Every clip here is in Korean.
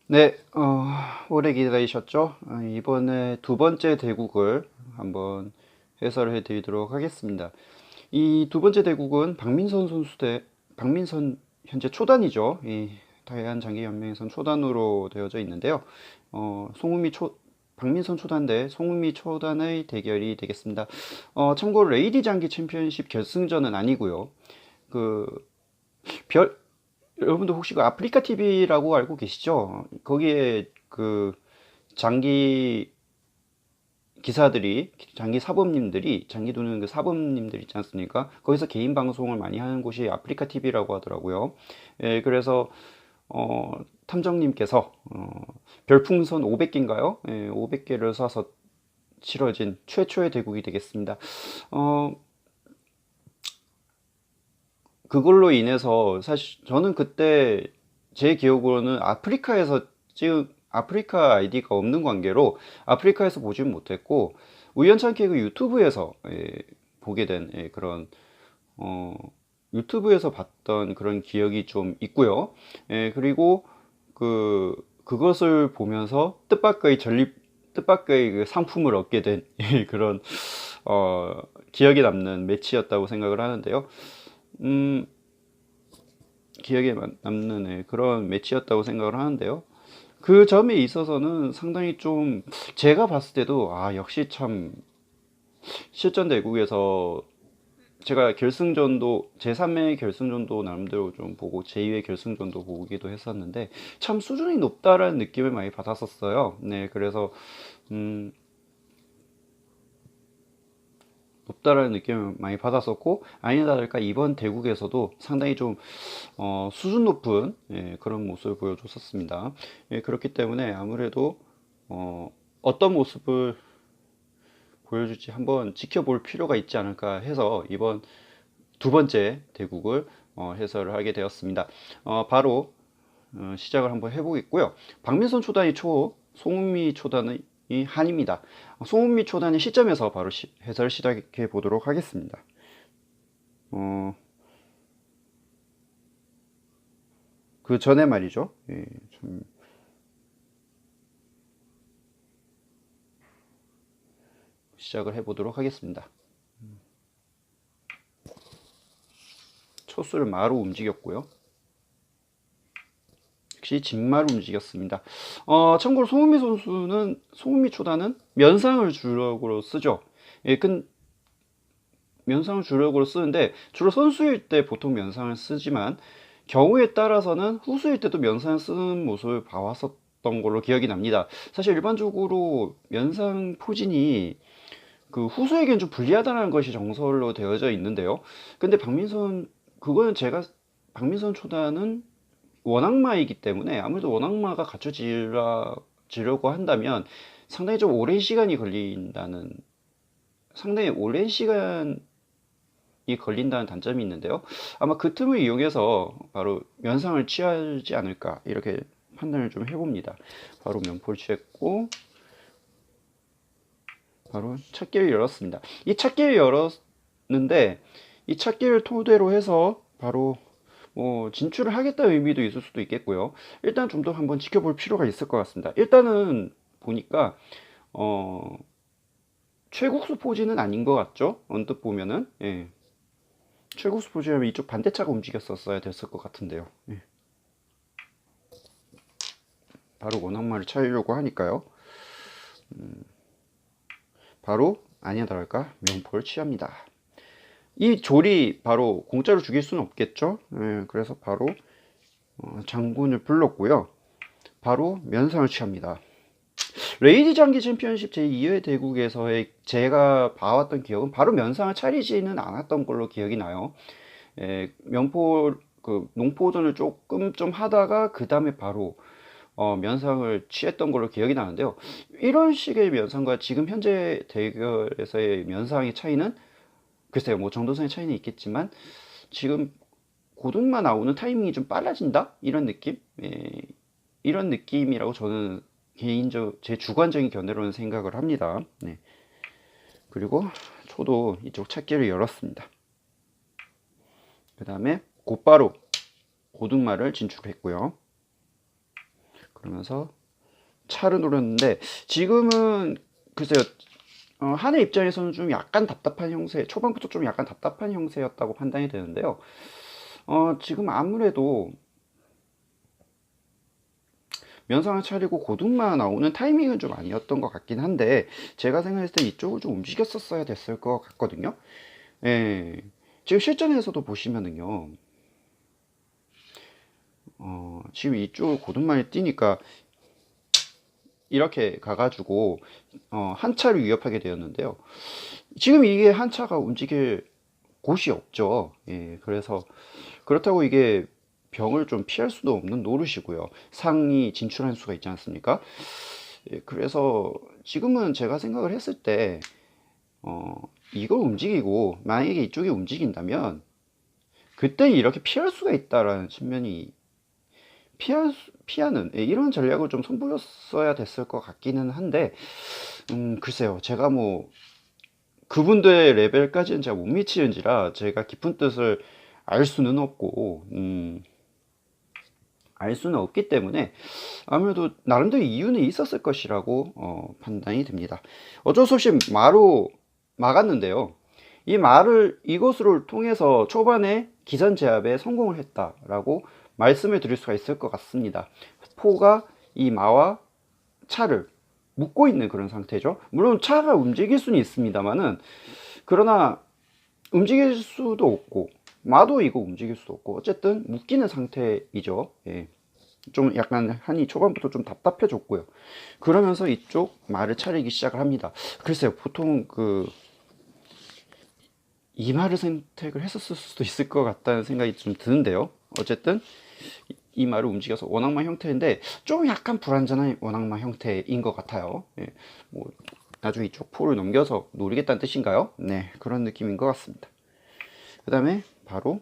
네, 오래 기다리셨죠? 이번에 두 번째 대국을 한번 해설해 드리도록 하겠습니다. 이 두 번째 대국은 박민선 선수 대, 박민선 현재 초단이죠. 이 대한장기연맹에선 초단으로 되어져 있는데요. 송우미 박민선 초단 대 송우미 초단의 대결이 되겠습니다. 참고로 레이디 장기 챔피언십 결승전은 아니고요. 그, 별, 여러분들 혹시 그 아프리카 TV라고 알고 계시죠? 거기에 그 장기 기사들이, 장기 사범님들이, 장기 두는 그 사범님들 있지 않습니까? 거기서 개인 방송을 많이 하는 곳이 아프리카 TV라고 하더라고요. 예, 그래서 어, 탐정님께서 별풍선 500개인가요? 예, 500개를 쏴서 치러진 최초의 대국이 되겠습니다. 어, 그걸로 인해서 사실 저는 그때 제 기억으로는 아프리카에서 찍은 아프리카 아이디가 없는 관계로 아프리카에서 보지는 못했고 우연찮게 그 유튜브에서 보게 된 그런 어, 유튜브에서 봤던 그런 기억이 좀 있고요. 그리고 그것을 보면서 뜻밖의 그 상품을 얻게 된 그런 기억에 남는 매치였다고 생각을 하는데요. 음, 기억에 남는 그런 매치였다고 생각을 하는데요. 그 점에 있어서는 상당히 좀 제가 봤을 때도 역시 참 실전 대국에서 제가 결승전도 제3회 결승전도 나름대로 좀 보고 제2회 결승전도 보기도 했었는데 참 수준이 높다라는 느낌을 많이 받았었어요. 네, 그래서 음, 높다라는 느낌을 많이 받았었고 아니나 다를까 이번 대국에서도 상당히 좀 수준 높은 그런 모습을 보여줬었습니다. 그렇기 때문에 아무래도 어떤 모습을 보여줄지 한번 지켜볼 필요가 있지 않을까 해서 이번 두 번째 대국을 해설을 하게 되었습니다. 바로 시작을 한번 해보겠고요. 박민선 초단이 초, 송은미 초단이 한입니다. 송은미 초단의 시점에서 바로 해설 시작해 보도록 하겠습니다. 어, 그 전에 말이죠. 좀 시작을 해보도록 하겠습니다. 초수를 마로 움직였고요. 역시 진마로 움직였습니다. 참고로 송은미 초단은 면상을 주력으로 쓰죠. 면상을 주력으로 쓰는데 주로 선수일 때 보통 면상을 쓰지만 경우에 따라서는 후수일 때도 면상을 쓰는 모습을 봐왔었던 걸로 기억이 납니다. 사실 일반적으로 면상 포진이 그 후수에겐 좀 불리하다는 것이 정설로 되어져 있는데요. 근데 그거는 박민선 초단은 원악마이기 때문에 아무래도 원악마가 갖춰지려고 한다면 상당히 좀 오랜 시간이 걸린다는 상당히 오랜 시간이 걸린다는 단점이 있는데요. 아마 그 틈을 이용해서 바로 면상을 취하지 않을까 이렇게 판단을 좀 해봅니다. 바로 면포를 취했고 바로 찾기를 열었습니다. 이 찾기를 열었는데 이 찾기를 토대로 해서 바로 뭐 진출을 하겠다는 의미도 있을 수도 있겠고요. 일단 좀 더 한번 지켜볼 필요가 있을 것 같습니다. 일단은 보니까 어, 최국수 포지는 아닌 것 같죠? 언뜻 보면은 최국수 포지라면 이쪽 반대차가 움직였었어야 됐을 것 같은데요. 바로 원악마를 차려고 하니까요. 바로 아니야 다를까 면포를 취합니다. 이 졸이 바로 공짜로 죽일 수는 없겠죠. 그래서 바로 장군을 불렀고요. 바로 면상을 취합니다. 레이디 장기 챔피언십 제2회 대국에서의 제가 봐왔던 기억은 바로 면상을 차리지는 않았던 걸로 기억이 나요. 농포전을 조금 좀 하다가 그 다음에 바로 면상을 취했던 걸로 기억이 나는데요. 이런 식의 면상과 지금 현재 대결에서의 면상의 차이는 글쎄요, 뭐 정도선의 차이는 있겠지만 지금 고등마 나오는 타이밍이 좀 빨라진다? 이런 느낌? 이런 느낌이라고 저는 제 주관적인 견해로는 생각을 합니다. 네. 그리고 초도 이쪽 찾기를 열었습니다. 그 다음에 곧바로 고등마를 진출했고요. 그러면서 차를 노렸는데 지금은 글쎄요. 하늘 입장에서는 좀 약간 답답한 형세, 초반부터 좀 약간 답답한 형세였다고 판단이 되는데요. 지금 아무래도 면상을 차리고 고등마 나오는 타이밍은 좀 아니었던 것 같긴 한데, 제가 생각했을 때 이쪽을 좀 움직였었어야 됐을 것 같거든요. 예. 지금 실전에서도 보시면은요, 지금 이쪽을 고등마에 뛰니까 이렇게 가가지고, 한 차를 위협하게 되었는데요. 지금 이게 한 차가 움직일 곳이 없죠. 예. 그래서, 그렇다고 이게 병을 좀 피할 수도 없는 노릇이고요. 상이 진출할 수가 있지 않습니까? 예, 그래서 지금은 제가 생각을 했을 때, 이걸 움직이고, 만약에 이쪽이 움직인다면, 그때 이렇게 피할 수가 있다라는 측면이, 피하는, 예, 이런 전략을 좀 선보였어야 됐을 것 같기는 한데, 글쎄요. 제가 뭐, 그분들의 레벨까지는 제가 못 미치는지라, 제가 깊은 뜻을 알 수는 없고, 알 수는 없기 때문에 아무래도 나름대로 이유는 있었을 것이라고 판단이 됩니다. 어쩔 수 없이 마로 막았는데요. 이 마를 이것을 통해서 초반에 기선 제압에 성공을 했다라고 말씀을 드릴 수가 있을 것 같습니다. 포가 이 마와 차를 묶고 있는 그런 상태죠. 물론 차가 움직일 수는 있습니다만은, 그러나 움직일 수도 없고 마도 이거 움직일 수도 없고 어쨌든 묶이는 상태이죠. 예. 좀 약간 한이 초반부터 좀 답답해졌고요. 그러면서 이쪽 말을 차리기 시작을 합니다. 글쎄요, 보통 이 말을 선택을 했었을 수도 있을 것 같다는 생각이 좀 드는데요. 어쨌든 이 말을 움직여서 원악마 형태인데 좀 약간 불안전한 원악마 형태인 것 같아요. 예. 뭐 나중에 이쪽 포를 넘겨서 노리겠다는 뜻인가요? 네, 그런 느낌인 것 같습니다. 그 다음에 바로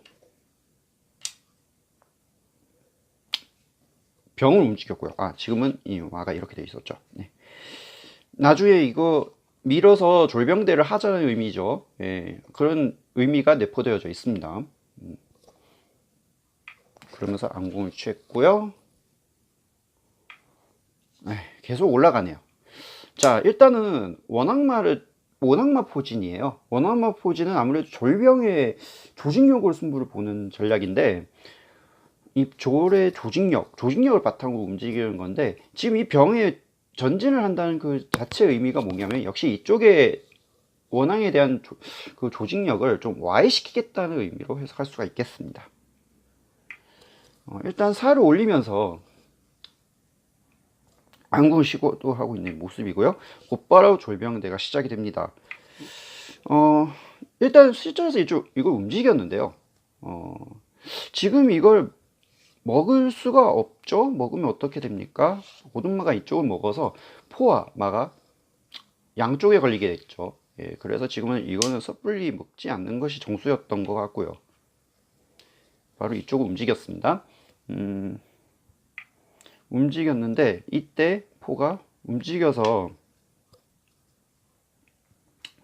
병을 움직였고요. 지금은 이 마가 이렇게 돼 있었죠. 네. 나중에 이거 밀어서 졸병대를 하자는 의미죠. 예, 그런 의미가 내포되어져 있습니다. 그러면서 안궁을 취했고요. 계속 올라가네요. 자, 일단은 원악마 포진이에요. 원악마 포진은 아무래도 졸병의 조직력을 승부를 보는 전략인데, 이 졸의 조직력을 바탕으로 움직이는 건데, 지금 이 병에 전진을 한다는 그 자체의 의미가 뭐냐면, 역시 이쪽에 원앙에 대한 그 조직력을 좀 와해시키겠다는 의미로 해석할 수가 있겠습니다. 일단 살을 올리면서 안군 시도도 하고 있는 모습이고요. 곧바로 졸병대가 시작이 됩니다. 일단 실전에서 이걸 움직였는데요. 지금 이걸 먹을 수가 없죠. 먹으면 어떻게 됩니까? 고등마가 이쪽을 먹어서 포와 마가 양쪽에 걸리게 됐죠. 예, 그래서 지금은 이거는 섣불리 먹지 않는 것이 정수였던 것 같고요. 바로 이쪽을 움직였습니다. 움직였는데 이때 포가 움직여서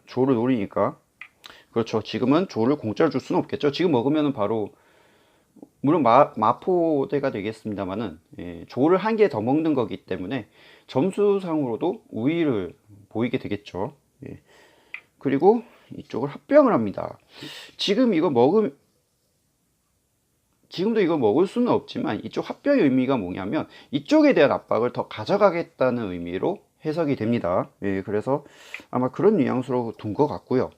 조를 노리니까, 그렇죠. 지금은 조를 공짜로 줄 수는 없겠죠. 지금 먹으면 바로, 물론 마포대가 되겠습니다만은, 예, 조를 한 개 더 먹는 거기 때문에 점수상으로도 우위를 보이게 되겠죠. 예. 그리고 이쪽을 합병을 합니다. 지금 이거 지금도 이거 먹을 수는 없지만 이쪽 합병의 의미가 뭐냐면 이쪽에 대한 압박을 더 가져가겠다는 의미로 해석이 됩니다. 예, 그래서 아마 그런 뉘앙스로 둔 것 같고요.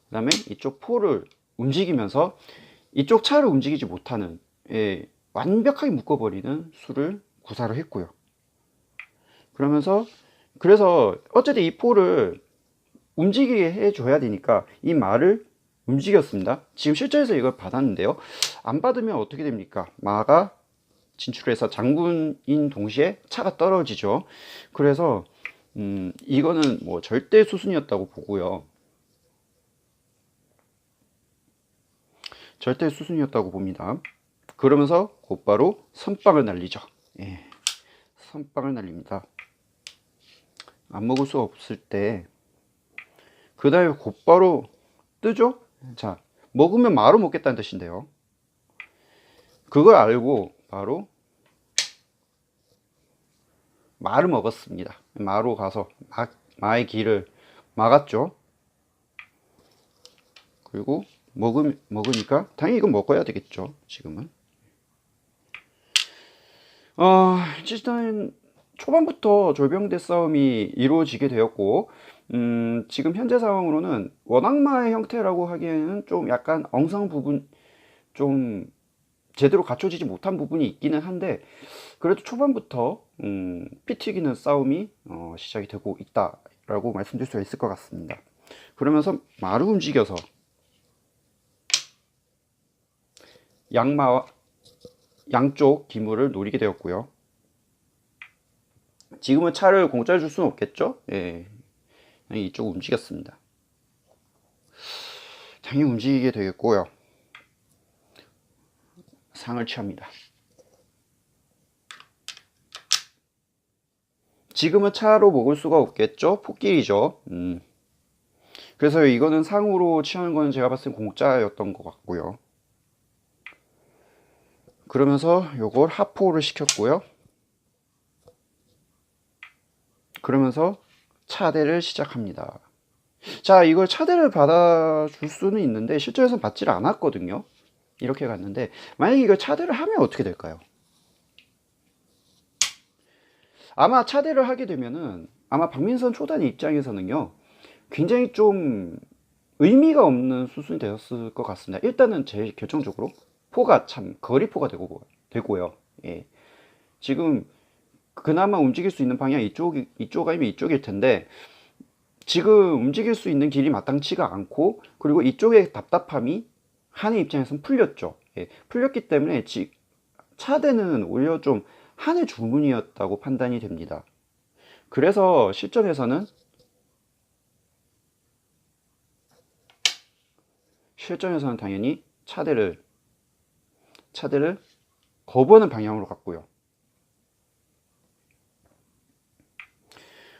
그 다음에 이쪽 포를 움직이면서 이쪽 차를 움직이지 못하는, 예, 완벽하게 묶어버리는 수를 구사를 했고요. 그래서 어쨌든 이 포를 움직이게 해줘야 되니까 이 말을 움직였습니다. 지금 실전에서 이걸 받았는데요. 안 받으면 어떻게 됩니까? 마가 진출해서 장군인 동시에 차가 떨어지죠. 그래서 이거는 뭐 절대 수순이었다고 보고요. 절대 수순이었다고 봅니다. 그러면서 곧바로 선빵을 날리죠. 예, 선빵을 날립니다. 안 먹을 수 없을 때 그 다음에 곧바로 뜨죠. 자, 먹으면 마로 먹겠다는 뜻인데요. 그걸 알고 바로 마를 먹었습니다. 마로 가서 마의 길을 막았죠. 그리고 먹으니까 당연히 이건 먹어야 되겠죠. 지금은 일단 초반부터 졸병대 싸움이 이루어지게 되었고, 지금 현재 상황으로는 원악마의 형태라고 하기에는 좀 약간 엉성 부분, 좀 제대로 갖춰지지 못한 부분이 있기는 한데, 그래도 초반부터 피 튀기는 싸움이 시작이 되고 있다라고 말씀드릴 수 있을 것 같습니다. 그러면서 마루 움직여서 양쪽 기물을 노리게 되었고요. 지금은 차를 공짜로 줄 수는 없겠죠? 예, 이쪽 움직였습니다. 당연히 움직이게 되겠고요. 상을 취합니다. 지금은 차로 먹을 수가 없겠죠? 폭길이죠. 그래서 이거는 상으로 취하는 거는 제가 봤을 때 공짜였던 것 같고요. 그러면서 요걸 하포를 시켰고요. 그러면서 차대를 시작합니다. 자, 이걸 차대를 받아줄 수는 있는데 실전에서 받지를 않았거든요. 이렇게 갔는데 만약에 이걸 차대를 하면 어떻게 될까요? 아마 차대를 하게 되면은 아마 박민선 초단의 입장에서는요, 굉장히 좀 의미가 없는 수순이 되었을 것 같습니다. 일단은 제일 결정적으로 포가 참 거리포가 되고요. 예. 지금 그나마 움직일 수 있는 방향 이쪽 아니면 이쪽일 텐데, 지금 움직일 수 있는 길이 마땅치가 않고, 그리고 이쪽의 답답함이 한의 입장에서는 풀렸죠. 예. 풀렸기 때문에 차대는 오히려 좀 한의 주문이었다고 판단이 됩니다. 그래서 실전에서는 당연히 차대를 거부하는 방향으로 갔고요.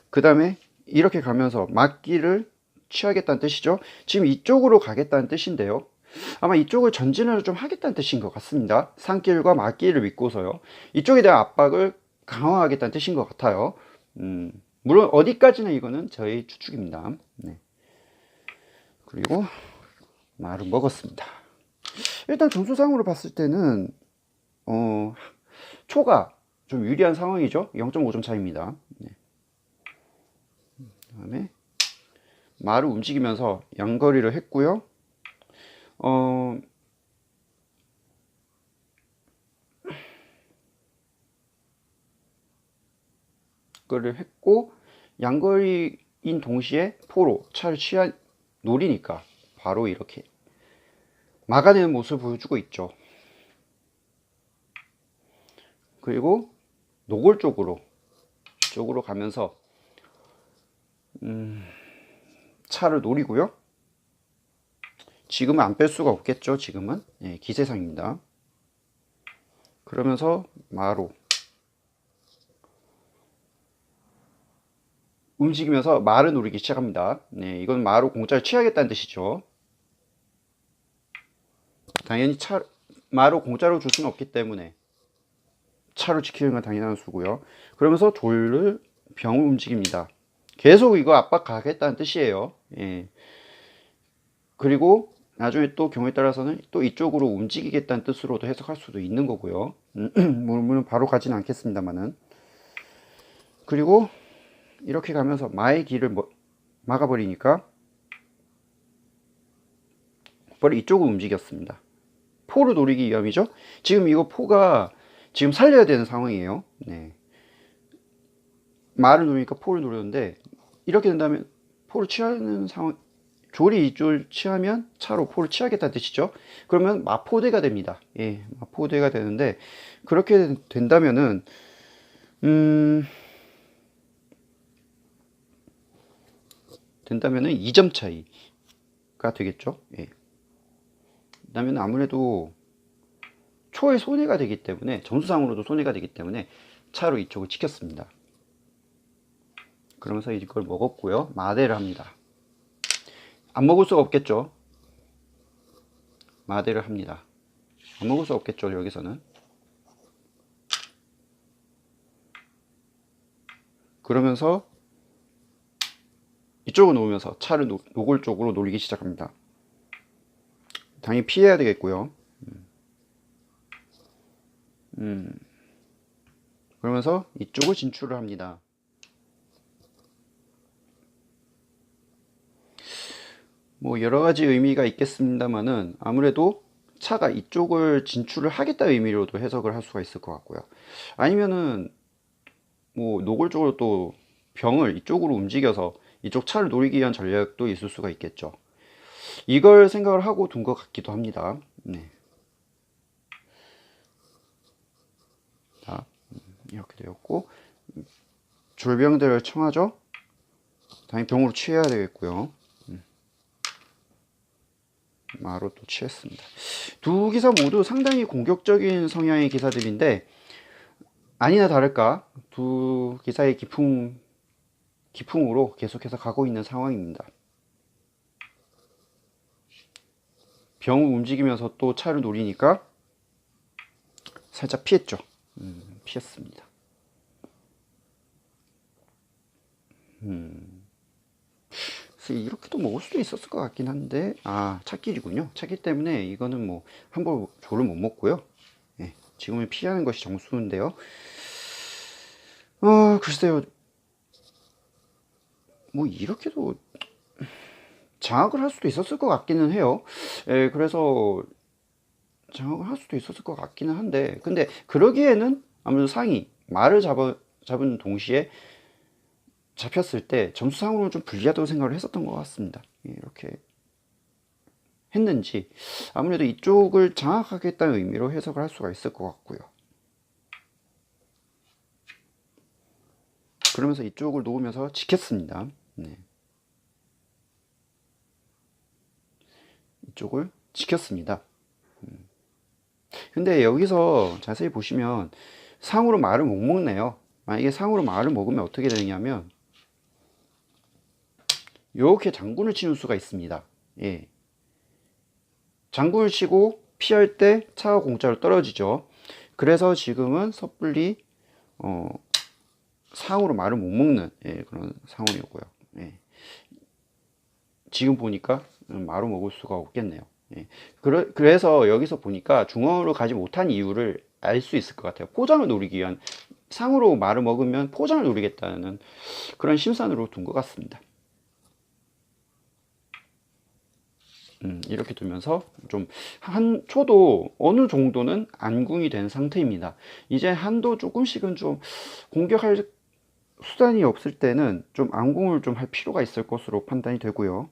그 다음에 이렇게 가면서 막기를 취하겠다는 뜻이죠. 지금 이쪽으로 가겠다는 뜻인데요. 아마 이쪽을 전진을 좀 하겠다는 뜻인 것 같습니다. 산길과 막길을 믿고서요. 이쪽에 대한 압박을 강화하겠다는 뜻인 것 같아요. 물론 어디까지는 이거는 저희 추측입니다. 네. 그리고 말을 먹었습니다. 일단 점수상으로 봤을 때는 초가 좀 유리한 상황이죠. 0.5점 차입니다. 네. 그다음에 말을 움직이면서 양거리를 했고요. 거를 했고, 양거리인 동시에 포로 차를 노리니까 바로 이렇게 막아내는 모습을 보여주고 있죠. 그리고 노골적으로 가면서 차를 노리고요. 지금은 안 뺄 수가 없겠죠. 지금은 기세상입니다. 그러면서 마로 움직이면서 말을 노리기 시작합니다. 네, 이건 마로 공짜를 취하겠다는 뜻이죠. 당연히 마로 공짜로 줄 수는 없기 때문에 차로 지키는 건 당연한 수고요. 그러면서 병을 움직입니다. 계속 이거 압박 가겠다는 뜻이에요. 예. 그리고 나중에 또 경우에 따라서는 또 이쪽으로 움직이겠다는 뜻으로도 해석할 수도 있는 거고요. 물론 바로 가지는 않겠습니다만은. 그리고 이렇게 가면서 마의 길을 막아버리니까 바로 이쪽으로 움직였습니다. 포를 노리기 위함이죠. 지금 이거 포가 지금 살려야 되는 상황이에요. 네. 말을 노리니까 포를 노렸는데, 이렇게 된다면 포를 취하는 상황, 조리 이쪽을 취하면 차로 포를 취하겠다는 뜻이죠. 그러면 마포대가 됩니다. 예, 마포대가 되는데, 그렇게 된다면은 2점 차이가 되겠죠. 예. 그다음에 아무래도 초의 손해가 되기 때문에, 점수상으로도 손해가 되기 때문에 차로 이쪽을 지켰습니다. 그러면서 이걸 먹었고요. 마대를 합니다. 안 먹을 수가 없겠죠. 마대를 합니다. 안 먹을 수 없겠죠. 여기서는 그러면서 이쪽을 놓으면서 차를 노골 쪽으로 놀리기 시작합니다. 당연히 피해야 되겠고요. 그러면서 이쪽을 진출을 합니다. 뭐 여러 가지 의미가 있겠습니다만은 아무래도 차가 이쪽을 진출을 하겠다 의미로도 해석을 할 수가 있을 것 같고요. 아니면은 뭐 노골적으로 또 병을 이쪽으로 움직여서 이쪽 차를 노리기 위한 전략도 있을 수가 있겠죠. 이걸 생각을 하고 둔 것 같기도 합니다. 네. 자, 이렇게 되었고 졸병들을 청하죠. 당연히 병으로 취해야 되겠고요. 마로 또 취했습니다. 두 기사 모두 상당히 공격적인 성향의 기사들인데 아니나 다를까 두 기사의 기풍으로 계속해서 가고 있는 상황입니다. 병을 움직이면서 또 차를 노리니까 살짝 피했죠. 피했습니다. 이렇게도 먹을 수도 있었을 것 같긴 한데 찻길이군요. 찻길 때문에 이거는 뭐 함부로 조를 못 먹고요. 네, 지금은 피하는 것이 정수인데요. 글쎄요. 뭐 이렇게도 장악을 할 수도 있었을 것 같기는 해요. 예, 그래서 장악을 할 수도 있었을 것 같기는 한데 근데 그러기에는 아무래도 상이 말을 잡은 동시에 잡혔을 때 점수상으로는 좀 불리하다고 생각을 했었던 것 같습니다. 예, 이렇게 했는지 아무래도 이쪽을 장악하겠다는 의미로 해석을 할 수가 있을 것 같고요. 그러면서 이쪽을 놓으면서 지켰습니다. 네. 이쪽을 지켰습니다. 근데 여기서 자세히 보시면 상으로 말을 못 먹네요. 만약에 상으로 말을 먹으면 어떻게 되냐면 이렇게 장군을 치는 수가 있습니다. 예. 장군을 치고 피할 때 차가 공짜로 떨어지죠. 그래서 지금은 섣불리 상으로 말을 못 먹는 그런 상황이었고요. 예. 지금 보니까 말을 먹을 수가 없겠네요. 예. 그래서 여기서 보니까 중앙으로 가지 못한 이유를 알 수 있을 것 같아요. 포장을 노리기 위한 상으로 말을 먹으면 포장을 노리겠다는 그런 심산으로 둔 것 같습니다. 이렇게 두면서 좀 초도 어느 정도는 안궁이 된 상태입니다. 이제 한도 조금씩은 좀 공격할 수단이 없을 때는 좀 안궁을 좀 할 필요가 있을 것으로 판단이 되고요.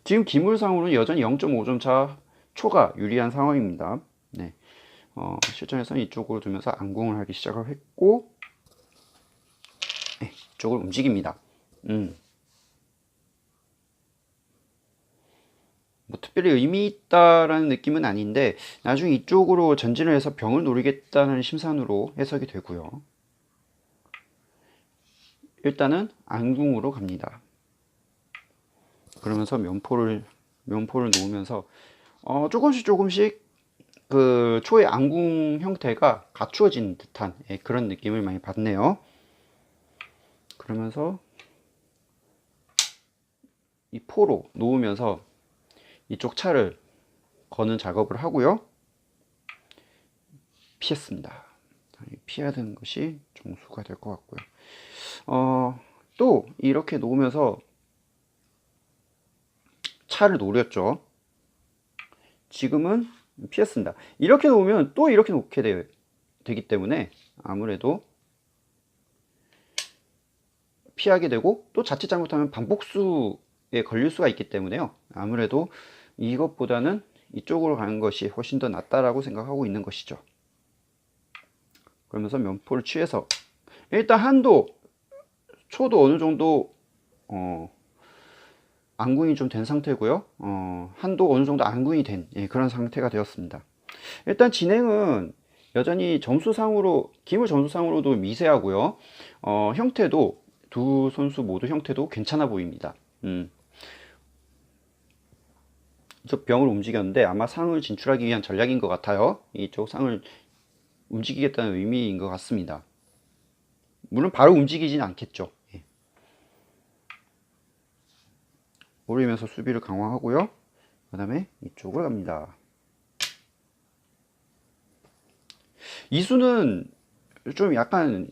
지금 기물상으로는 여전히 0.5점 차 초가 유리한 상황입니다. 네. 실전에서는 이쪽으로 두면서 안궁을 하기 시작을 했고 네, 이쪽을 움직입니다. 뭐 특별히 의미 있다라는 느낌은 아닌데 나중에 이쪽으로 전진을 해서 병을 노리겠다는 심산으로 해석이 되고요. 일단은 안궁으로 갑니다. 그러면서 면포를 놓으면서 조금씩 그 초의 안궁 형태가 갖추어진 듯한 그런 느낌을 많이 받네요. 그러면서 이 포로 놓으면서 이쪽 차를 거는 작업을 하고요. 피했습니다. 피해야 되는 것이 정수가 될 것 같고요. 또 이렇게 놓으면서 차를 노렸죠. 지금은 피했습니다. 이렇게 놓으면 또 이렇게 놓게 되기 때문에 아무래도 피하게 되고 또 자칫 잘못하면 반복수에 걸릴 수가 있기 때문에요. 아무래도 이것보다는 이쪽으로 가는 것이 훨씬 더 낫다라고 생각하고 있는 것이죠. 그러면서 면포를 취해서 일단 한도 초도 어느 정도 안궁이 좀 된 상태고요. 한도 어느 정도 안궁이 된 그런 상태가 되었습니다. 일단 진행은 여전히 점수상으로 기물 점수상으로도 미세하고요. 형태도 두 선수 모두 형태도 괜찮아 보입니다. 이쪽 병을 움직였는데 아마 상을 진출하기 위한 전략인 것 같아요. 이쪽 상을 움직이겠다는 의미인 것 같습니다. 물론 바로 움직이지는 않겠죠. 예. 올리면서 수비를 강화하고요. 그 다음에 이쪽으로 갑니다. 이수는 좀 약간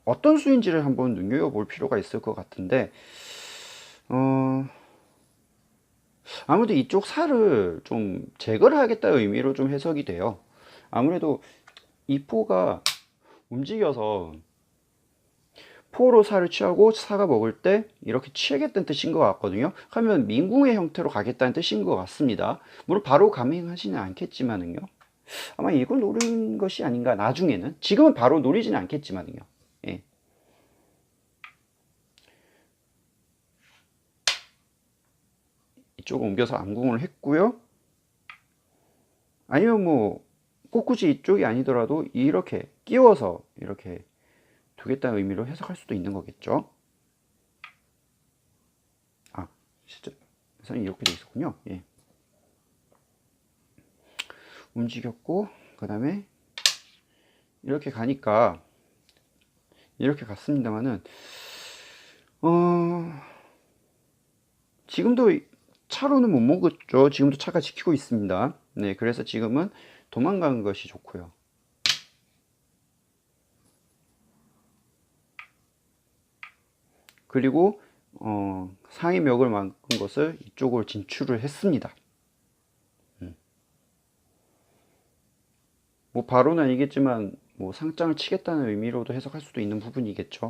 어떤 수인지를 한번 눈여겨볼 필요가 있을 것 같은데, 아무래도 이쪽 살을 좀 제거를 하겠다는 의미로 좀 해석이 돼요. 아무래도 이 포가 움직여서 포로 살을 취하고 사가 먹을 때 이렇게 취하겠다는 뜻인 것 같거든요. 하면 민궁의 형태로 가겠다는 뜻인 것 같습니다. 물론 바로 감행하지는 않겠지만은요. 아마 이걸 노린 것이 아닌가, 나중에는. 지금은 바로 노리지는 않겠지만은요. 예. 이쪽을 옮겨서 안궁을 했고요. 아니면 뭐 꼭 굳이 이쪽이 아니더라도 이렇게 끼워서 이렇게 두겠다는 의미로 해석할 수도 있는 거겠죠. 아, 실제로는 이렇게 돼 있었군요. 예. 움직였고, 그 다음에 이렇게 가니까 이렇게 갔습니다만은 지금도 차로는 못 먹었죠. 지금도 차가 지키고 있습니다. 네, 그래서 지금은 도망가는 것이 좋고요. 그리고 상위 멱을 막은 것을 이쪽으로 진출을 했습니다. 뭐 바로는 아니겠지만 뭐 상장을 치겠다는 의미로도 해석할 수도 있는 부분이겠죠.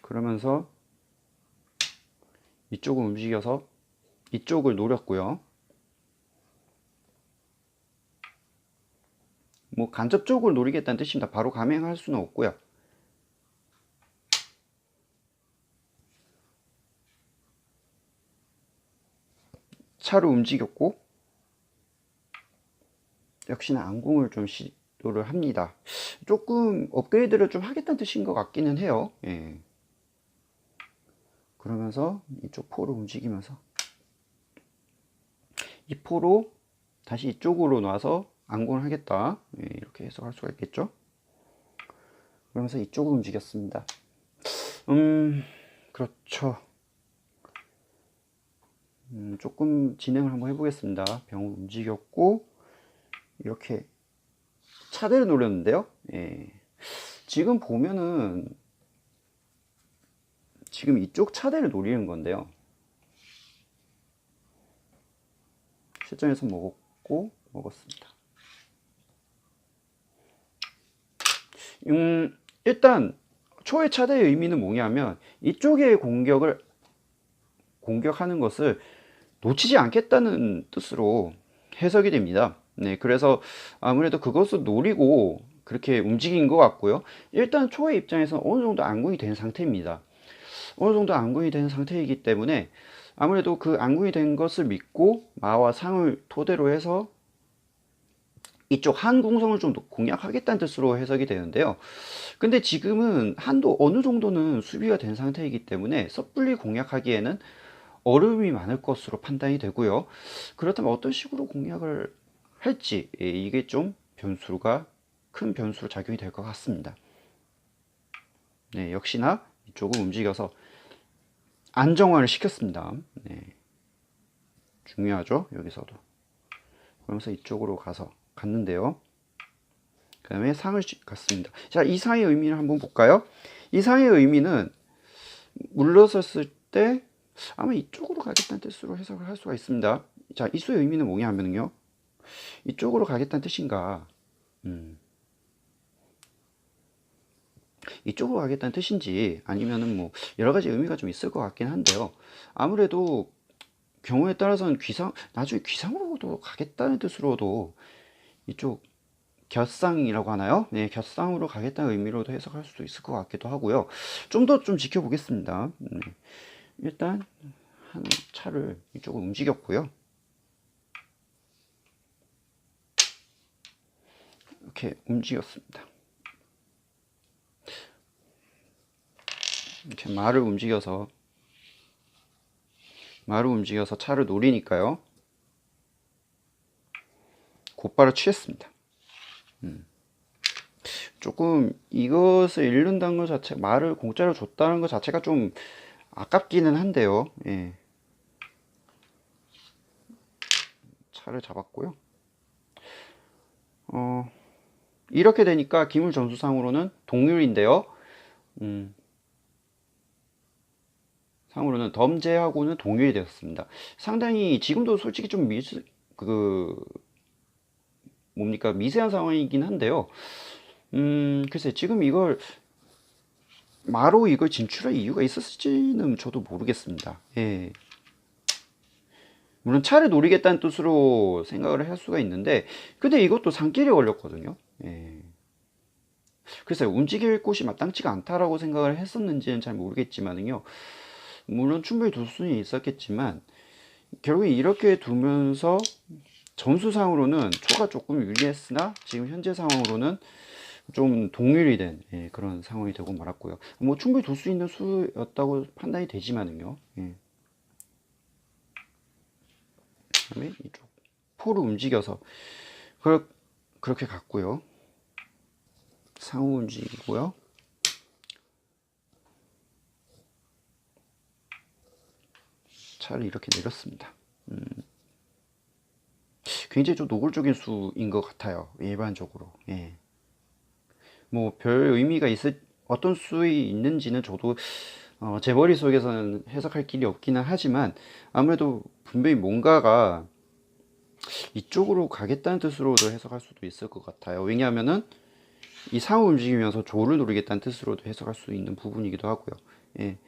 그러면서 이쪽을 움직여서 이쪽을 노렸고요. 뭐 간접적으로 노리겠다는 뜻입니다. 바로 감행할 수는 없고요. 차로 움직였고, 역시나 안궁을 좀 시도를 합니다. 조금 업그레이드를 좀 하겠다는 뜻인 것 같기는 해요. 예. 그러면서 이쪽 포로 움직이면서 이 포로 다시 이쪽으로 놔서 안궁을 하겠다. 예, 이렇게 해석할 수가 있겠죠. 그러면서 이쪽으로 움직였습니다. 그렇죠. 조금 진행을 한번 해보겠습니다. 병을 움직였고, 이렇게 차대를 노렸는데요. 예. 지금 보면은 지금 이쪽 차대를 노리는 건데요. 실전에서 먹었습니다. 일단 초의 차대의 의미는 뭐냐면 이쪽의 공격하는 것을 놓치지 않겠다는 뜻으로 해석이 됩니다. 네, 그래서 아무래도 그것을 노리고 그렇게 움직인 것 같고요. 일단 초의 입장에서 어느 정도 안궁이 된 상태입니다. 어느 정도 안궁이 된 상태이기 때문에 아무래도 그 안궁이 된 것을 믿고 마와 상을 토대로 해서 이쪽 한 궁성을 좀 공략하겠다는 뜻으로 해석이 되는데요. 근데 지금은 한도 어느 정도는 수비가 된 상태이기 때문에 섣불리 공략하기에는 어려움이 많을 것으로 판단이 되고요. 그렇다면 어떤 식으로 공략을 할지, 이게 좀 큰 변수로 작용이 될 것 같습니다. 네, 역시나 이쪽을 움직여서 안정화를 시켰습니다. 네, 중요하죠, 여기서도. 그러면서 이쪽으로 갔는데요. 그 다음에 상을 갔습니다. 자, 이 상의 의미를 한번 볼까요? 이 상의 의미는 물러섰을 때 아마 이쪽으로 가겠다는 뜻으로 해석을 할 수가 있습니다. 자, 이 수의 의미는 뭐냐 하면요, 이쪽으로 가겠다는 뜻인가, 이쪽으로 가겠다는 뜻인지 아니면은 뭐 여러 가지 의미가 좀 있을 것 같긴 한데요. 아무래도 경우에 따라서는 나중에 귀상으로도 가겠다는 뜻으로도 이쪽 곁상이라고 하나요? 네, 곁상으로 가겠다는 의미로도 해석할 수도 있을 것 같기도 하고요. 좀 더 좀 지켜보겠습니다. 네. 일단 한 차를 이쪽으로 움직였고요. 이렇게 움직였습니다. 이렇게 말을 움직여서 차를 노리니까요. 곧바로 취했습니다. 조금 이것을 잃는다는 것 자체, 말을 공짜로 줬다는 것 자체가 좀 아깝기는 한데요. 예. 차를 잡았고요. 이렇게 되니까 기물 점수상으로는 동률인데요. 상으로는 덤제하고는 동률이 되었습니다. 상당히 지금도 솔직히 좀 미세한 상황이긴 한데요. 글쎄 지금 이걸 마로 이걸 진출할 이유가 있었을지는 저도 모르겠습니다. 예. 물론 차를 노리겠다는 뜻으로 생각을 할 수가 있는데, 근데 이것도 산길에 걸렸거든요. 예. 글쎄요, 움직일 곳이 마땅치가 않다라고 생각을 했었는지는 잘 모르겠지만요. 물론 충분히 둘 수는 있었겠지만, 결국에 이렇게 두면서 점수상으로는 초가 조금 유리했으나, 지금 현재 상황으로는 좀 동률이 된 그런 상황이 되고 말았고요. 뭐 충분히 둘 수 있는 수였다고 판단이 되지만은요. 예. 그다음에 이쪽 포를 움직여서 그렇게 갔고요. 상호 움직이고요. 차를 이렇게 내렸습니다. 굉장히 좀 노골적인 수인 것 같아요. 일반적으로. 예. 뭐 별 의미가 어떤 수이 있는지는 저도 제 머릿속에서는 해석할 길이 없기는 하지만, 아무래도 분명히 뭔가가 이쪽으로 가겠다는 뜻으로도 해석할 수도 있을 것 같아요. 왜냐하면은 이 상호 움직이면서 조를 노리겠다는 뜻으로도 해석할 수 있는 부분이기도 하고요. 예.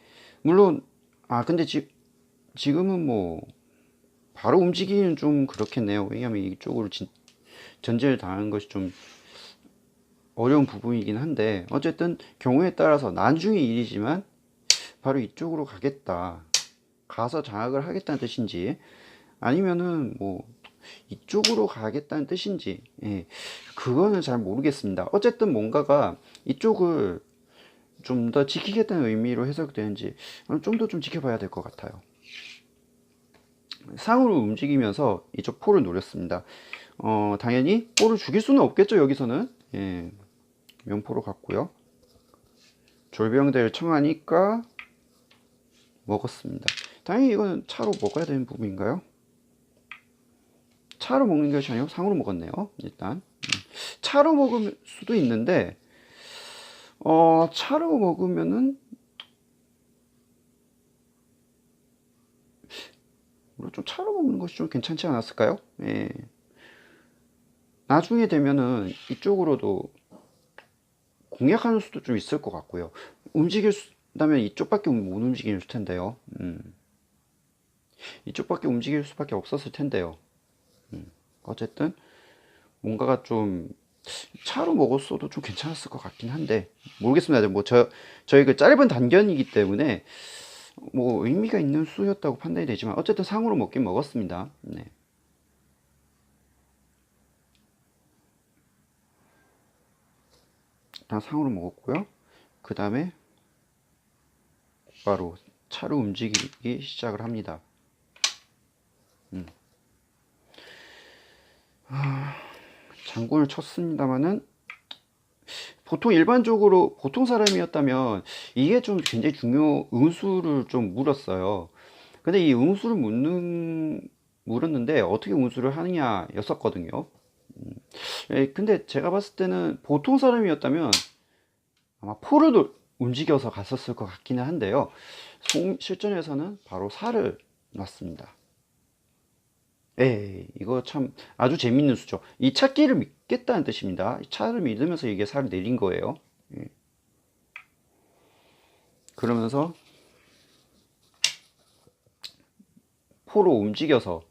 물론 근데 지금은 뭐 바로 움직이기는 좀 그렇겠네요. 왜냐하면 이쪽으로 전제를 당하는 것이 좀 어려운 부분이긴 한데, 어쨌든 경우에 따라서 나중의 일이지만 바로 이쪽으로 가서 장악을 하겠다는 뜻인지, 아니면은 뭐 이쪽으로 가겠다는 뜻인지, 예, 그거는 잘 모르겠습니다. 어쨌든 뭔가가 이쪽을 좀 더 지키겠다는 의미로 해석되는지 좀 더 지켜봐야 될 것 같아요. 상으로 움직이면서 이쪽 포를 노렸습니다. 당연히 포를 죽일 수는 없겠죠. 여기서는 예, 명포로 갔고요. 졸병대를 청하니까 먹었습니다. 당연히 이거는 차로 먹어야 되는 부분인가요? 차로 먹는 것이 아니고 상으로 먹었네요. 일단 차로 먹을 수도 있는데, 차로 먹으면은 좀 차로 먹는 것이 좀 괜찮지 않았을까요? 예. 나중에 되면은 이쪽으로도 공략하는 수도 좀 있을 것 같고요. 움직일다면 이쪽밖에 못 움직일 텐데요. 이쪽밖에 움직일 수밖에 없었을 텐데요. 어쨌든 뭔가가 좀 차로 먹었어도 좀 괜찮았을 것 같긴 한데, 모르겠습니다. 뭐 저희 그 짧은 단견이기 때문에 뭐 의미가 있는 수였다고 판단이 되지만, 어쨌든 상으로 먹긴 먹었습니다. 네. 일단 상으로 먹었고요. 그 다음에 바로 차로 움직이기 시작을 합니다. 장군을 쳤습니다만은, 보통 사람이었다면 이게 좀 굉장히 응수를 좀 물었어요. 근데 이 응수를 물었는데 어떻게 응수를 하느냐 였었거든요. 근데 제가 봤을 때는 보통 사람이었다면 아마 포를 움직여서 갔었을 것 같기는 한데요. 실전에서는 바로 살을 놨습니다. 이거 참 아주 재밌는 수죠. 이 찾기를 믿겠다는 뜻입니다. 차를 믿으면서 이게 살을 내린 거예요. 그러면서 포로 움직여서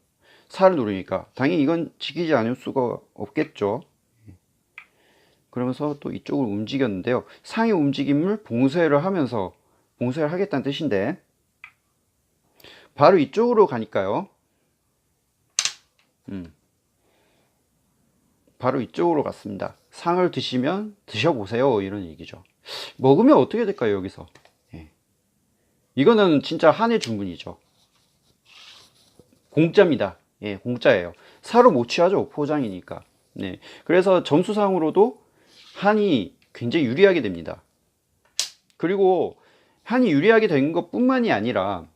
살을 노리니까 당연히 이건 지키지 않을 수가 없겠죠. 그러면서 또 이쪽을 움직였는데요. 상의 움직임을 봉쇄를 하겠다는 뜻인데, 바로 이쪽으로 가니까요. 바로 이쪽으로 갔습니다. 상을 드시면 드셔보세요, 이런 얘기죠. 먹으면 어떻게 될까요, 여기서? 이거는 진짜 한의 주문이죠. 공짜입니다. 공짜예요. 사로 못 취하죠, 포장이니까. 네. 그래서 점수상으로도 한이 굉장히 유리하게 됩니다. 그리고 한이 유리하게 된 것뿐만이 아니라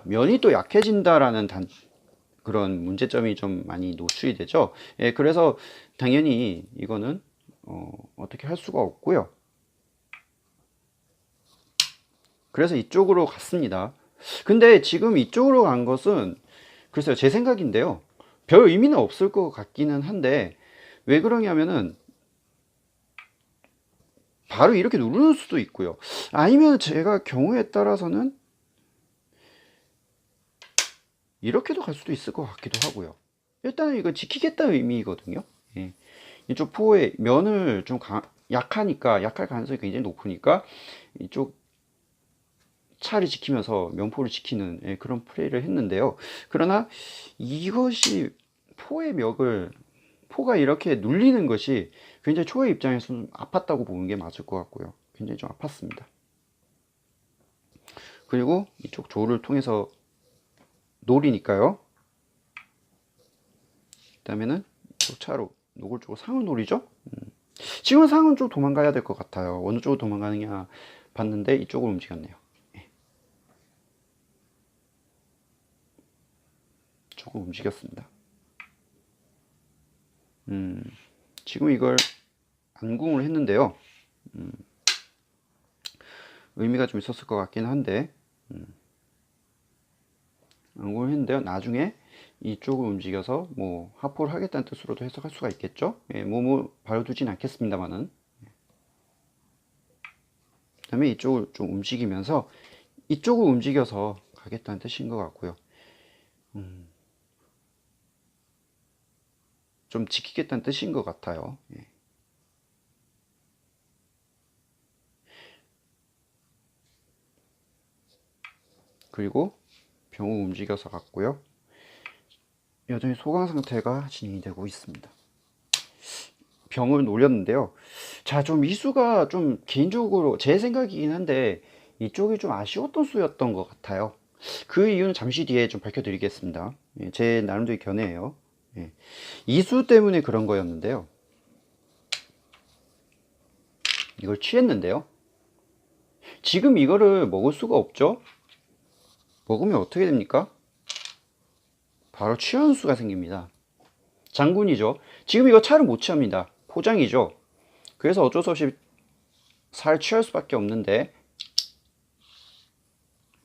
면이 또 약해진다라는 그런 문제점이 좀 많이 노출이 되죠. 예, 그래서 당연히 이거는 어떻게 할 수가 없고요. 그래서 이쪽으로 갔습니다. 근데 지금 이쪽으로 간 것은 글쎄요, 제 생각인데요. 별 의미는 없을 것 같기는 한데 왜 그러냐면은 바로 이렇게 누르는 수도 있고요. 아니면 제가 경우에 따라서는 이렇게도 갈 수도 있을 것 같기도 하고요. 일단은 이거 지키겠다는 의미거든요. 예. 이쪽 포의 면을 좀 약하니까, 약할 가능성이 굉장히 높으니까 이쪽 차를 지키면서 면포를 지키는, 예, 그런 플레이를 했는데요. 그러나 이것이 포가 이렇게 눌리는 것이 굉장히 초의 입장에서는 아팠다고 보는 게 맞을 것 같고요. 굉장히 좀 아팠습니다. 그리고 이쪽 조를 통해서 노리니까요. 그다음에는 이쪽 차로 노골적으로 상을 노리죠. 지금 상은 좀 도망가야 될 것 같아요. 어느 쪽으로 도망가느냐 봤는데 이쪽으로 움직였네요. 예. 조금 움직였습니다. 지금 이걸 안궁을 했는데요. 의미가 좀 있었을 것 같긴 한데 안궁을 했는데요. 나중에 이쪽을 움직여서 뭐 하포를 하겠다는 뜻으로도 해석할 수가 있겠죠. 예, 뭐 바로두진 않겠습니다만은. 그 다음에 이쪽을 좀 움직이면서 이쪽을 움직여서 가겠다는 뜻인 것 같고요. 좀 지키겠다는 뜻인 것 같아요. 예. 그리고 병을 움직여서 갔고요. 여전히 소강 상태가 진행이 되고 있습니다. 병을 노렸는데요. 자, 좀 이 수가 좀 개인적으로 제 생각이긴 한데 이쪽이 좀 아쉬웠던 수였던 것 같아요. 그 이유는 잠시 뒤에 좀 밝혀드리겠습니다. 예, 제 나름대로 견해예요. 예. 이 수 때문에 그런 거였는데요. 이걸 취했는데요. 지금 이거를 먹을 수가 없죠. 먹으면 어떻게 됩니까? 바로 취하는 수가 생깁니다. 장군이죠. 지금 이거 차를 못 취합니다. 포장이죠. 그래서 어쩔 수 없이 살 취할 수밖에 없는데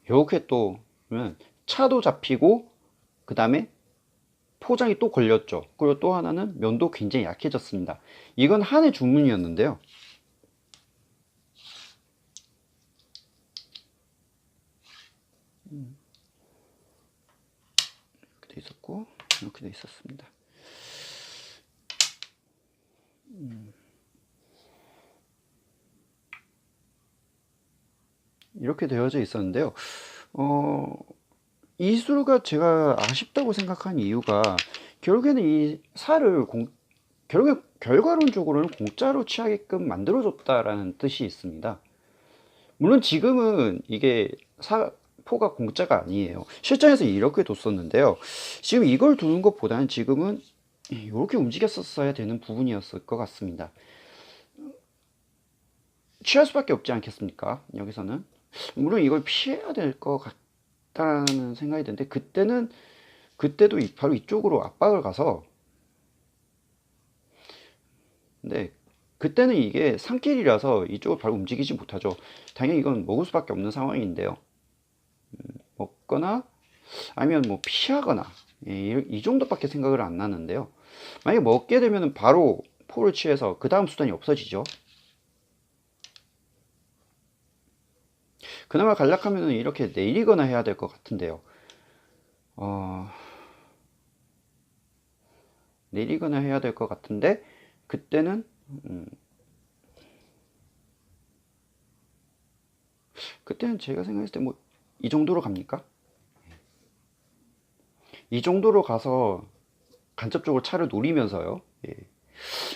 이렇게 또 차도 잡히고 그 다음에 포장이 또 걸렸죠. 그리고 또 하나는 면도 굉장히 약해졌습니다. 이건 한의 주문이었는데요. 이렇게 돼 있었고 이렇게 돼 있었습니다. 이렇게 되어져 있었는데요. 이 수가 제가 아쉽다고 생각한 이유가 결국에는 이 살을 결국에 결과론적으로는 공짜로 취하게끔 만들어줬다라는 뜻이 있습니다. 물론 지금은 이게 포가 공짜가 아니에요. 실전에서 이렇게 뒀었는데요. 지금 이걸 두는 것보다는 지금은 이렇게 움직였었어야 되는 부분이었을 것 같습니다. 취할 수밖에 없지 않겠습니까? 여기서는. 물론 이걸 피해야 될 것 같다는 생각이 드는데 그때도 바로 이쪽으로 압박을 가서 네, 그때는 이게 산길이라서 이쪽을 바로 움직이지 못하죠. 당연히 이건 먹을 수밖에 없는 상황인데요. 먹거나 아니면 뭐 피하거나 이 정도밖에 생각을 안 나는데요. 만약에 먹게 되면 바로 포를 취해서 그 다음 수단이 없어지죠. 그나마 간략하면 이렇게 내리거나 해야 될 것 같은데요. 내리거나 해야 될 것 같은데 그때는 그때는 제가 생각했을 때 뭐 이 정도로 갑니까? 이 정도로 가서 간접적으로 차를 노리면서요. 예.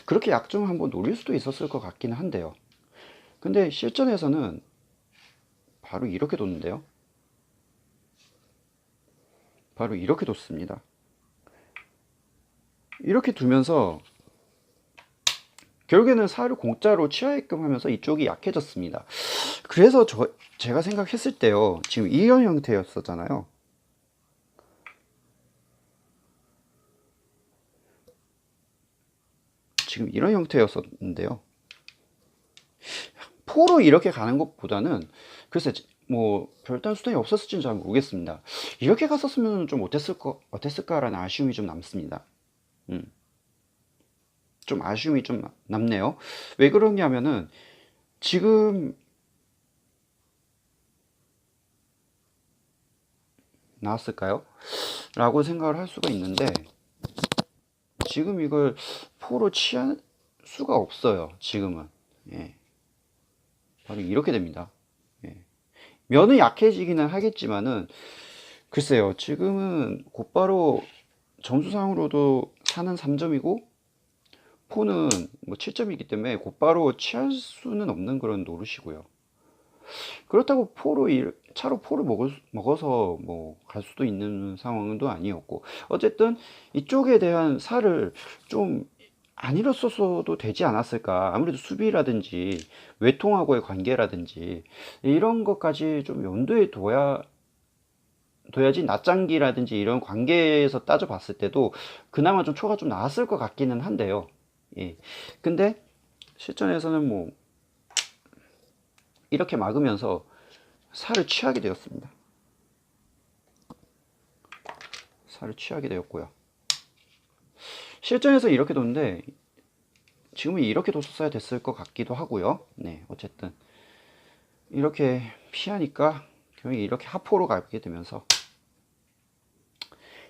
그렇게 약점을 한번 노릴 수도 있었을 것 같기는 한데요. 근데 실전에서는 바로 이렇게 뒀는데요. 바로 이렇게 뒀습니다. 이렇게 두면서 결국에는 살을 공짜로 취하게끔 하면서 이쪽이 약해졌습니다. 그래서 제가 생각했을 때요, 지금 이런 형태였었잖아요. 지금 이런 형태였었는데요, 포로 이렇게 가는 것보다는 글쎄 뭐 별다른 수단이 없었을지는 잘 모르겠습니다. 이렇게 갔었으면 좀 어땠을까라는 아쉬움이 좀 남습니다. 좀 아쉬움이 좀 남네요. 왜 그러냐면은 지금 나왔을까요? 라고 생각을 할 수가 있는데, 지금 이걸 포로 취할 수가 없어요. 지금은. 예. 바로 이렇게 됩니다. 예. 면은 약해지기는 하겠지만은 글쎄요. 지금은 곧바로 점수상으로도 4는 3점이고 포는 뭐 7점이기 때문에 곧바로 취할 수는 없는 그런 노릇이고요. 그렇다고 차로 포를 먹어서 뭐 갈 수도 있는 상황도 아니었고, 어쨌든 이쪽에 대한 살을 좀 안 잃었어도 되지 않았을까. 아무래도 수비라든지 외통하고의 관계라든지 이런 것까지 좀 염두에 둬야지 낮장기라든지 이런 관계에서 따져봤을 때도 그나마 좀 초가 좀 나았을 것 같기는 한데요. 예. 근데 실전에서는 뭐 이렇게 막으면서 살을 취하게 되었습니다. 살을 취하게 되었고요. 실전에서 이렇게 뒀는데 지금은 이렇게 뒀어야 됐을 것 같기도 하고요. 네, 어쨌든 이렇게 피하니까 결국 이렇게 하포로 가게 되면서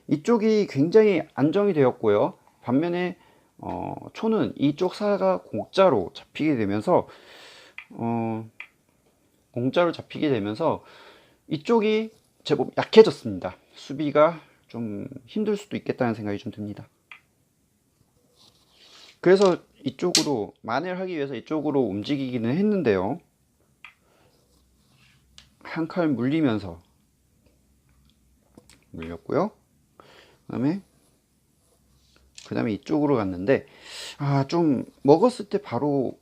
이쪽이 굉장히 안정이 되었고요. 반면에 초는 이쪽 사가 공짜로 잡히게 되면서 이쪽이 제법 약해졌습니다. 수비가 좀 힘들 수도 있겠다는 생각이 좀 듭니다. 그래서 이쪽으로 만회를 하기 위해서 이쪽으로 움직이기는 했는데요, 한 칼 물리면서 물렸고요. 그 다음에 이쪽으로 갔는데, 좀 먹었을 때 바로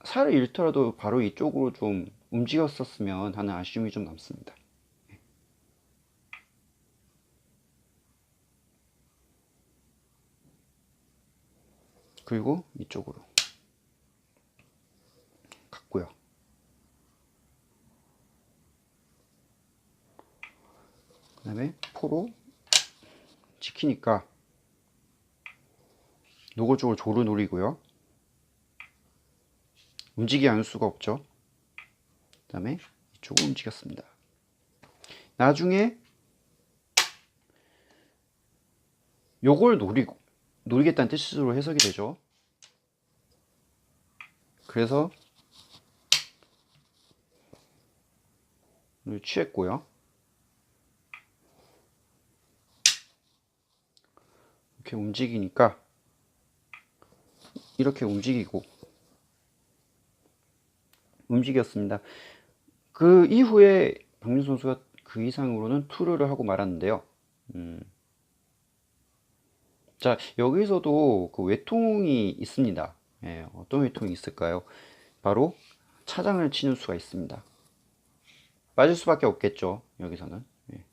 살을 잃더라도 바로 이쪽으로 좀 움직였었으면 하는 아쉬움이 좀 남습니다. 그리고 이쪽으로 갔고요. 그 다음에 포로 지키니까 노골적으로 조를 노리고요. 움직이지 않을 수가 없죠. 그 다음에 이쪽으로 움직였습니다. 나중에 요걸 노리겠다는 뜻으로 해석이 되죠. 그래서 취했고요. 이렇게 움직이니까 이렇게 움직였습니다. 그 이후에 박민수 선수가 그 이상으로는 투르를 하고 말았는데요. 자, 여기서도 그 외통이 있습니다. 예, 어떤 외통이 있을까요? 바로 차장을 치는 수가 있습니다. 빠질 수밖에 없겠죠, 여기서는. 예.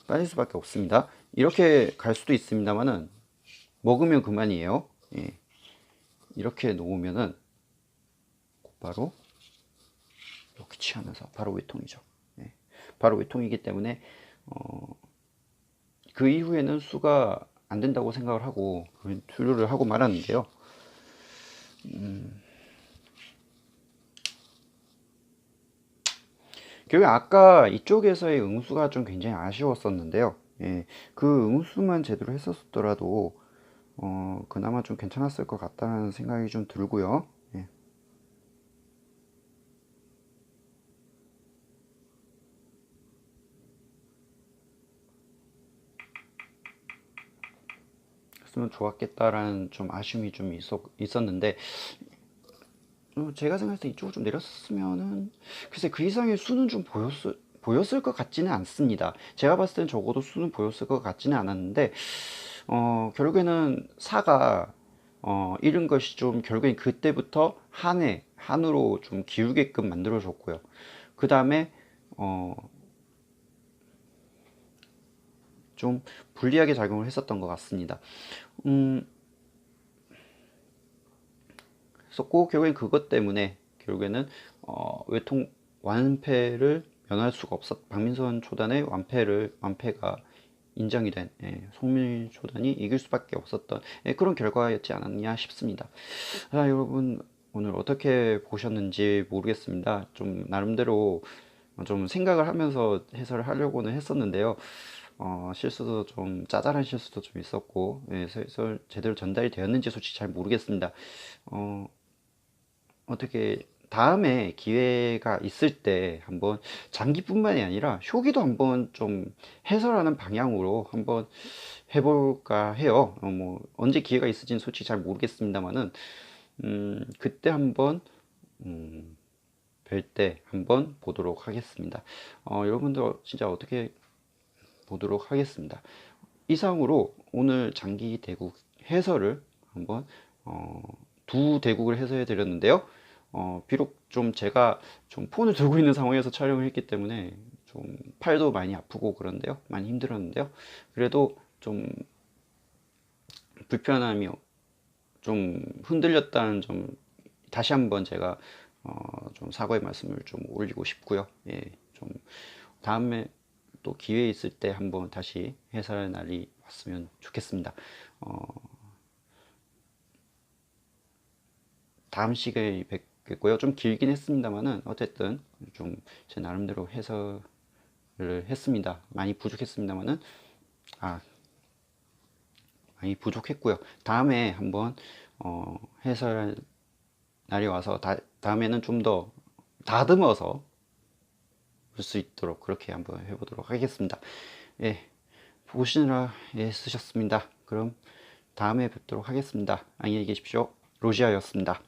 빠질 수밖에 없습니다. 이렇게 갈 수도 있습니다만은 먹으면 그만이에요. 예. 이렇게 놓으면은 바로 이렇게 취하면서 바로 외통이죠. 예. 바로 외통이기 때문에 그 이후에는 수가 안 된다고 생각을 하고 투류를 하고 말았는데요. 결국 아까 이쪽에서의 응수가 좀 굉장히 아쉬웠었는데요. 예, 그 응수만 제대로 했었더라도 그나마 좀 괜찮았을 것 같다는 생각이 좀 들고요. 예. 했으면 좋았겠다라는 좀 아쉬움이 좀 있었는데, 제가 생각했을 때 이쪽으로 좀 내렸으면은 글쎄 그 이상의 수는 좀 보였을 것 같지는 않습니다. 제가 봤을 땐 적어도 수는 보였을 것 같지는 않았는데, 결국에는 사가 잃은 것이 좀 결국엔 그때부터 한으로 좀 기우게끔 만들어줬고요. 그 다음에 좀 불리하게 작용을 했었던 것 같습니다. 했었고 결국엔 그것 때문에 결국에는 외통 완패를 면할 수가 없었. 박민선 초단의 완패가 인정이 된 송민일 초단이 이길 수밖에 없었던 그런 결과였지 않았냐 싶습니다. 여러분 오늘 어떻게 보셨는지 모르겠습니다. 좀 나름대로 좀 생각을 하면서 해설을 하려고는 했었는데요. 실수도 좀 짜잘한 실수도 좀 있었고 해설 제대로 전달이 되었는지 솔직히 잘 모르겠습니다. 어떻게 다음에 기회가 있을 때 한번 장기뿐만이 아니라 쇼기도 한번 좀 해설하는 방향으로 한번 해볼까 해요. 뭐 언제 기회가 있을지는 솔직히 잘 모르겠습니다만은 그때 한번 뵐 때 한번 보도록 하겠습니다. 여러분들 진짜 어떻게 보도록 하겠습니다. 이상으로 오늘 장기 대국 해설을 한번 두 대국을 해설해 드렸는데요. 비록 좀 제가 좀 폰을 들고 있는 상황에서 촬영을 했기 때문에 좀 팔도 많이 아프고 그런데요. 많이 힘들었는데요. 그래도 좀 불편함이 좀 흔들렸다는 점 다시 한번 제가 좀 사과의 말씀을 좀 올리고 싶고요. 예, 좀 다음에 또 기회 있을 때 한번 다시 해설할 날이 왔으면 좋겠습니다. 다음 시간에 뵙겠고요. 좀 길긴 했습니다만은 어쨌든 좀 제 나름대로 해설을 했습니다. 많이 부족했습니다만은 많이 부족했고요. 다음에 한번 해설할 날이 와서 다음에는 좀 더 다듬어서 볼 수 있도록 그렇게 한번 해보도록 하겠습니다. 예, 보시느라 애쓰셨습니다. 그럼 다음에 뵙도록 하겠습니다. 안녕히 계십시오. 로시아였습니다.